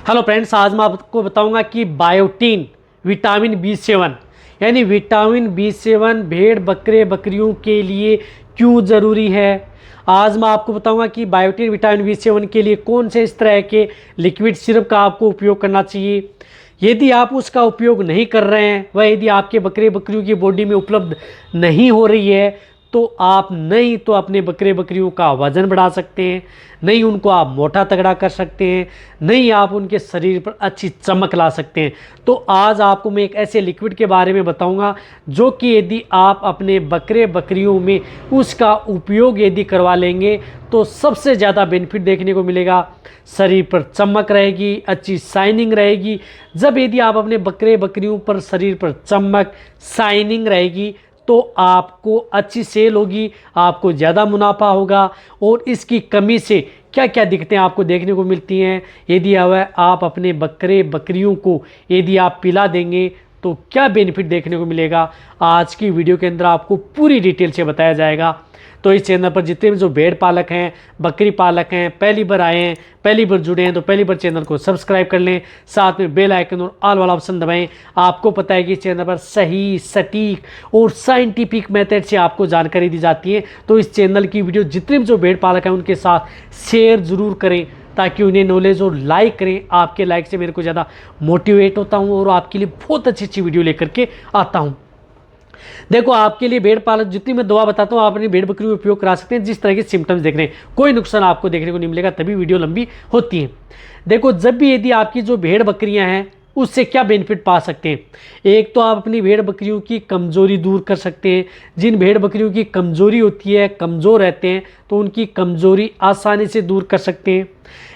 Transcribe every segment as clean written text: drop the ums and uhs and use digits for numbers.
Hello friends, आज मैं आपको बताऊंगा कि बायोटीन विटामिन बी7 यानी विटामिन बी7 भेड़ बकरे बकरियों के लिए क्यों ज़रूरी है। आज मैं आपको बताऊंगा कि बायोटीन विटामिन बी7 के लिए कौन से इस तरह के लिक्विड सिरप का आपको उपयोग करना चाहिए। यदि आप उसका उपयोग नहीं कर रहे हैं व यदि आपके बकरे बकरियों की बॉडी में उपलब्ध नहीं हो रही है तो आप नहीं तो अपने बकरे बकरियों का वज़न बढ़ा सकते हैं, नहीं उनको आप मोटा तगड़ा कर सकते हैं, नहीं आप उनके शरीर पर अच्छी चमक ला सकते हैं। तो आज आपको मैं एक ऐसे लिक्विड के बारे में बताऊंगा जो कि यदि आप अपने बकरे बकरियों में उसका उपयोग यदि करवा लेंगे तो सबसे ज़्यादा बेनिफिट देखने को मिलेगा। शरीर पर चमक रहेगी, अच्छी शाइनिंग रहेगी। जब यदि आप अपने बकरे बकरियों पर शरीर पर चमक शाइनिंग रहेगी तो आपको अच्छी सेल होगी, आपको ज़्यादा मुनाफा होगा। और इसकी कमी से क्या क्या दिक्कतें आपको देखने को मिलती हैं, यदि आप अपने बकरे बकरियों को यदि आप पिला देंगे तो क्या बेनिफिट देखने को मिलेगा, आज की वीडियो के अंदर आपको पूरी डिटेल से बताया जाएगा। तो इस चैनल पर जितने भी जो भेड़ पालक हैं, बकरी पालक हैं, पहली बार आए हैं, पहली बार जुड़े हैं तो पहली बार चैनल को सब्सक्राइब कर लें, साथ में बेल आइकन और ऑल वाला ऑप्शन दबाएं। आपको पता है कि इस चैनल पर सही, सटीक और साइंटिफिक मेथड से आपको जानकारी दी जाती है। तो इस चैनल की वीडियो जितने भी जो भेड़ पालक हैं उनके साथ शेयर ज़रूर करें ताकि उन्हें नॉलेज और लाइक करें। आपके लाइक से मेरे को ज़्यादा मोटिवेट होता हूँ और आपके लिए बहुत अच्छी अच्छी वीडियो लेकर के आता हूँ। देखो, आपके लिए भेड़ पालक जितनी मैं दवा बताता हूँ आप अपनी भेड़ बकरी में उपयोग करा सकते हैं। जिस तरह के सिम्टम्स देख रहे हैं कोई नुकसान आपको देखने को नहीं मिलेगा, तभी वीडियो लंबी होती है। देखो, जब भी यदि आपकी जो भेड़ बकरियां हैं उससे क्या बेनिफिट पा सकते हैं। एक तो आप अपनी भेड़ बकरियों की कमज़ोरी दूर कर सकते हैं। जिन भेड़ बकरियों की कमज़ोरी होती है, कमज़ोर रहते हैं, तो उनकी कमज़ोरी आसानी से दूर कर सकते हैं।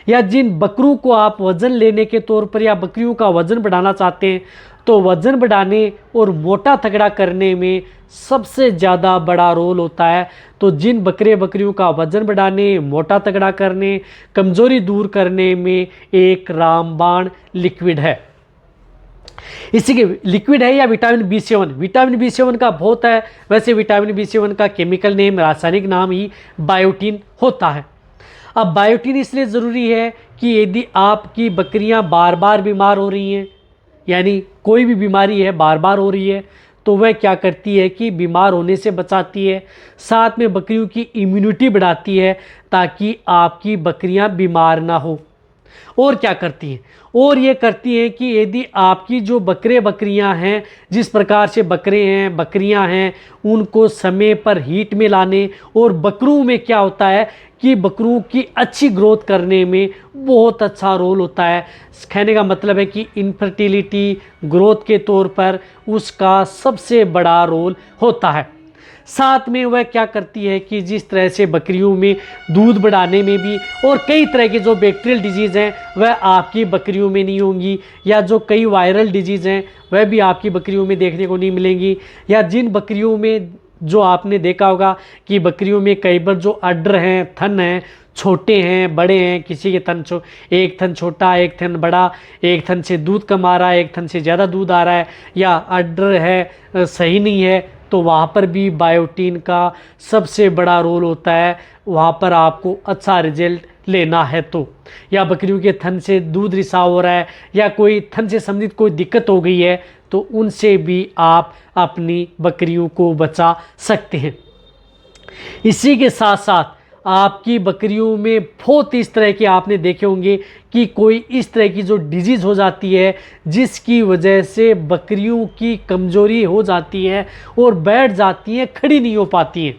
या जिन बकरों को आप वज़न लेने के तौर पर या बकरियों का वज़न बढ़ाना चाहते हैं तो वज़न बढ़ाने और मोटा तगड़ा करने में सबसे ज़्यादा बड़ा रोल होता है। तो जिन बकरे बकरियों का वज़न बढ़ाने, मोटा तगड़ा करने, कमज़ोरी दूर करने में एक रामबाण लिक्विड है। इसी के लिक्विड है या विटामिन बी7। विटामिन बी7 का बहुत है, वैसे विटामिन बी7 का केमिकल नेम, रासायनिक नाम ही बायोटीन होता है। अब बायोटीन इसलिए ज़रूरी है कि यदि आपकी बकरियां बार बार बीमार हो रही हैं, यानी कोई भी बीमारी है बार बार हो रही है, तो वह क्या करती है कि बीमार होने से बचाती है, साथ में बकरियों की इम्यूनिटी बढ़ाती है ताकि आपकी बकरियां बीमार ना हो। और क्या करती हैं, और ये करती हैं कि यदि आपकी जो बकरे बकरियां हैं, जिस प्रकार से बकरे हैं बकरियां हैं, उनको समय पर हीट में लाने और बकरों में क्या होता है कि बकरों की अच्छी ग्रोथ करने में बहुत अच्छा रोल होता है। कहने का मतलब है कि इनफर्टिलिटी ग्रोथ के तौर पर उसका सबसे बड़ा रोल होता है। साथ में वह क्या करती है कि जिस तरह से बकरियों में दूध बढ़ाने में भी और कई तरह की जो बैक्टीरियल डिजीज़ हैं वह आपकी बकरियों में नहीं होंगी, या जो कई वायरल डिजीज़ हैं वह भी आपकी बकरियों में देखने को नहीं मिलेंगी। या जिन बकरियों में जो आपने देखा होगा कि बकरियों में कई बार जो अड्डर हैं, थन हैं, छोटे हैं, बड़े हैं, किसी के थन एक थन छोटा, एक थन बड़ा, एक थन से दूध कम आ रहा है, एक थन से ज़्यादा दूध आ रहा है, या अड्डर है सही नहीं है, तो वहाँ पर भी बायोटीन का सबसे बड़ा रोल होता है। वहाँ पर आपको अच्छा रिजल्ट लेना है तो, या बकरियों के थन से दूध रिसाव हो रहा है या कोई थन से संबंधित कोई दिक्कत हो गई है तो उनसे भी आप अपनी बकरियों को बचा सकते हैं। इसी के साथ साथ आपकी बकरियों में बहुत इस तरह के आपने देखे होंगे कि कोई इस तरह की जो डिजीज़ हो जाती है जिसकी वजह से बकरियों की कमज़ोरी हो जाती है और बैठ जाती हैं, खड़ी नहीं हो पाती हैं।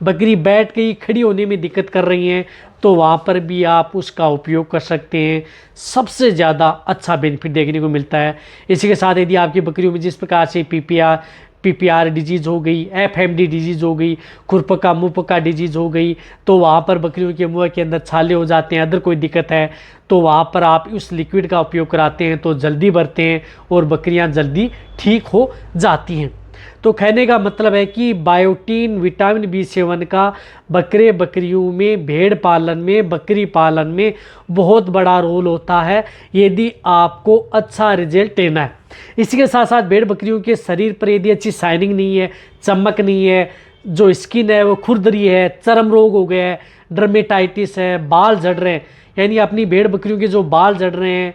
बकरी बैठ गई, खड़ी होने में दिक्कत कर रही हैं, तो वहाँ पर भी आप उसका उपयोग कर सकते हैं। सबसे ज़्यादा अच्छा बेनिफिट देखने को मिलता है। इसी के साथ यदि आपकी बकरियों में जिस प्रकार से पीपीआर डिजीज़ हो गई, एफएमडी डिजीज़ हो गई, खुरपका मुंहपका डिजीज़ हो गई, तो वहाँ पर बकरियों के मुंह के अंदर छाले हो जाते हैं, अदर कोई दिक्कत है तो वहाँ पर आप उस लिक्विड का उपयोग कराते हैं तो जल्दी बढ़ते हैं और बकरियाँ जल्दी ठीक हो जाती हैं। तो कहने का मतलब है कि बायोटीन विटामिन बी7 का बकरे बकरियों में, भेड़ पालन में, बकरी पालन में बहुत बड़ा रोल होता है यदि आपको अच्छा रिजल्ट लेना है। इसी के साथ साथ भेड़ बकरियों के शरीर पर यदि अच्छी शाइनिंग नहीं है, चमक नहीं है, जो स्किन है वो खुरदरी है, चर्म रोग हो गया है, डर्मेटाइटिस है, बाल झड़ रहे हैं, यानी अपनी भेड़ बकरियों के जो बाल झड़ रहे हैं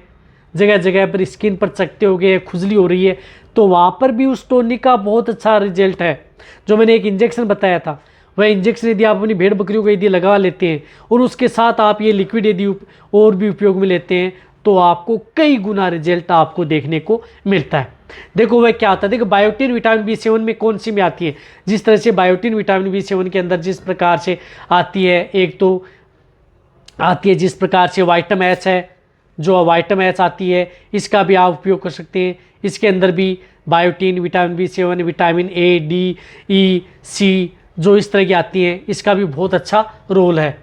जगह जगह पर स्किन पर चकते हो गए, खुजली हो रही है, तो वहाँ पर भी उस टॉनिक का बहुत अच्छा रिजल्ट है। जो मैंने एक इंजेक्शन बताया था, वह इंजेक्शन यदि आप अपनी भेड़ बकरियों को यदि लगा लेते हैं और उसके साथ आप ये लिक्विड यदि और भी उपयोग में लेते हैं, तो आपको कई गुना रिजल्ट आपको देखने को मिलता है। देखो वह क्या होता है, देखो बायोटिन विटामिन B7 में कौन सी में आती है। जिस तरह से बायोटिन विटामिन B7 के अंदर जिस प्रकार से आती है, एक तो आती है जिस प्रकार से विटामिन H है, जो विटामिन H आती है, इसका भी आप उपयोग कर सकते हैं। इसके अंदर भी biotin vitamin B7, vitamin A, D, E, C जो इस तरह की आती हैं, इसका भी बहुत अच्छा रोल है।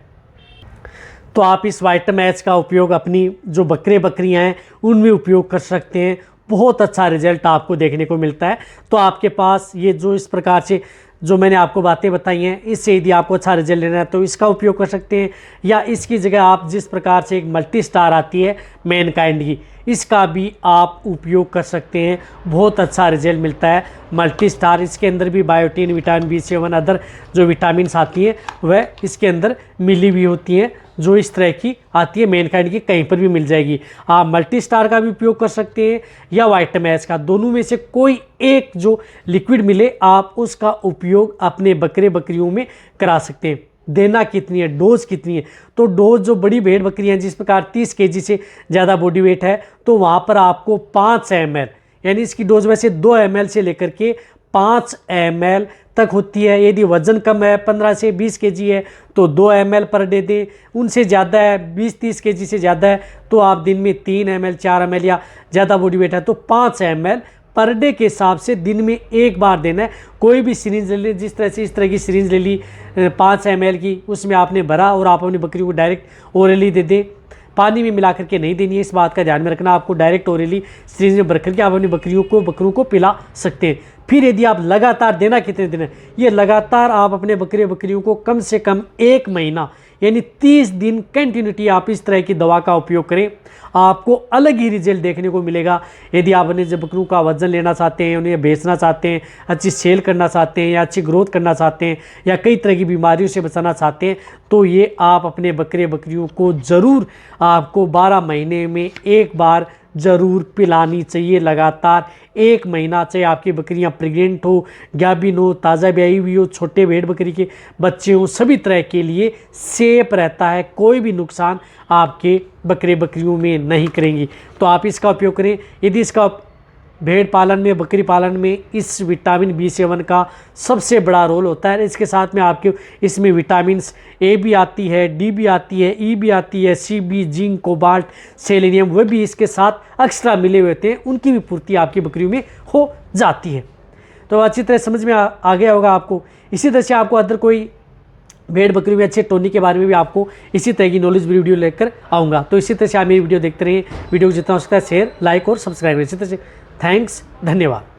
तो आप इस विटामिन H का उपयोग अपनी जो बकरियां हैं उनमें उपयोग कर सकते हैं। बहुत अच्छा रिजल्ट आपको देखने को मिलता है। तो आपके पास ये जो इस प्रकार से जो मैंने आपको बातें बताई हैं, इससे यदि आपको अच्छा रिजल्ट लेना है तो इसका उपयोग कर सकते हैं, या इसकी जगह आप जिस प्रकार से एक मल्टी स्टार आती है मैनकाइंड की, इसका भी आप उपयोग कर सकते हैं। बहुत अच्छा रिजल्ट मिलता है मल्टी स्टार। इसके अंदर भी बायोटिन विटामिन B7 अदर जो विटामिन्स आती हैं वह इसके अंदर मिली हुई होती हैं, जो इस तरह की आती है मैनकाइंड की, कहीं पर भी मिल जाएगी। आप मल्टी स्टार का भी उपयोग कर सकते हैं या विटामिन H का, दोनों में से कोई एक जो लिक्विड मिले आप उसका उपयोग अपने बकरियों में करा सकते हैं। देना कितनी है, डोज कितनी है, तो डोज जो बड़ी भेड़ बकरियां जिस प्रकार 30 kg से ज़्यादा बॉडी वेट है, तो वहाँ पर आपको 5 ml, यानी इसकी डोज वैसे 2 ml से लेकर के 5 ml तक होती है। यदि वजन कम है 15 से 20 kg है तो 2 ml पर डे दें। उनसे ज़्यादा है 20-30 kg से ज़्यादा है तो आप दिन में 3 ml 4 ml या ज़्यादा बॉडी वेट है तो 5 ml पर डे के हिसाब से दिन में एक बार देना है। कोई भी सिरिंज ले ली, जिस तरह से इस तरह की सिरिंज ले ली 5 ml की, उसमें आपने भरा और आप अपनी बकरियों को डायरेक्ट ओरली दे दें। पानी में मिला करके नहीं देनी है, इस बात का ध्यान में रखना। आपको डायरेक्ट ओरली सिरिंज में भर करके आप अपनी बकरियों को पिला सकते हैं। फिर यदि आप लगातार देना कितने दिन है, ये लगातार आप अपने बकरियों को कम से कम 1 महीना यानी 30 दिन कंटिन्यूटी आप इस तरह की दवा का उपयोग करें, आपको अलग ही रिजल्ट देखने को मिलेगा। यदि आप अपने बकरियों का वजन लेना चाहते हैं, उन्हें बेचना चाहते हैं, अच्छी सेल करना चाहते हैं या अच्छी ग्रोथ करना चाहते हैं या कई तरह की बीमारियों से बचाना चाहते हैं, तो ये आप अपने बकरियों को ज़रूर आपको 12 महीने में एक बार ज़रूर पिलानी चाहिए। लगातार 1 महीना, चाहे आपकी बकरियां प्रेग्नेंट हो, गाभिन हो, ताज़ा ब्याई हुई हो, छोटे भेड़ बकरी के बच्चे हों, सभी तरह के लिए सेफ रहता है। कोई भी नुकसान आपके बकरियों में नहीं करेंगी। तो आप इसका उपयोग करें। यदि इसका भेड़ पालन में, बकरी पालन में इस विटामिन B7 का सबसे बड़ा रोल होता है। इसके साथ में आपके इसमें विटामिन्स A भी आती है, D भी आती है, E भी आती है, C भी, जिंक, कोबाल्ट, सेलेनियम, वह भी इसके साथ एक्स्ट्रा मिले हुए होते हैं, उनकी भी पूर्ति आपकी बकरियों में हो जाती है। तो अच्छी तरह समझ में आ गया होगा आपको। इसी तरह से आपको अदर कोई भेड़ बकरी में अच्छे टॉनिक के बारे में भी आपको इसी तरह की नॉलेज वीडियो लेकर आऊँगा। तो इसी तरह से आप मेरी वीडियो देखते रहिए। वीडियो को जितना हो सकता है शेयर, लाइक और सब्सक्राइब। इसी तरह से थैंक्स, धन्यवाद।